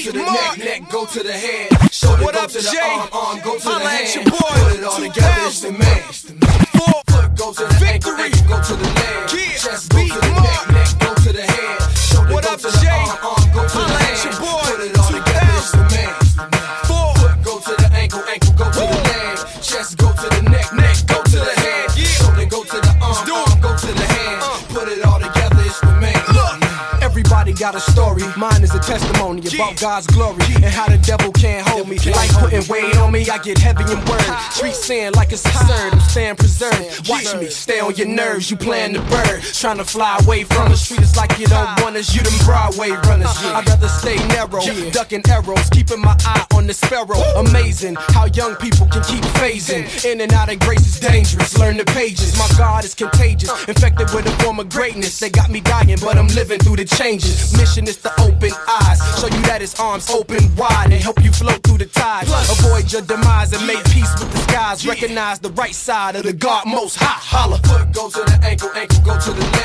to the neck, go to the head. Shoulder go to the arm, go to the hand. Put it all together, it's the man. Foot go to the ankle, go to the leg. Chest go to the neck, go to the head. Shoulder go to the arm, go to the hand. Put it all together, it's the man. Foot go to the ankle, go to the leg. Chest go to the neck, go to the head. Shoulder go to the arm, go to the hand. Put it all together, it's the man. Everybody got a story, mine is a testimony about God's glory and how the devil can't hold me. Life putting weight on me, I get heavy in word. Street sand like it's absurd, I'm staying preserved. Watch me, stay on your nerves, you playing the bird. Trying to fly away from the street, it's like you don't want us, you them Broadway runners. I'd rather stay narrow, ducking arrows, keeping my eye on the sparrow. Amazing how young people can keep phasing. In and out of grace is dangerous, learn the pages. My God is contagious, infected with a form of greatness. They got me dying, but I'm living through the changes. Mission is to open eyes, show you that his arms open wide and help you float through the tides. Avoid your demise and make peace with the skies. Recognize the right side of the God most high. Holla. Foot go to the ankle, go to the leg.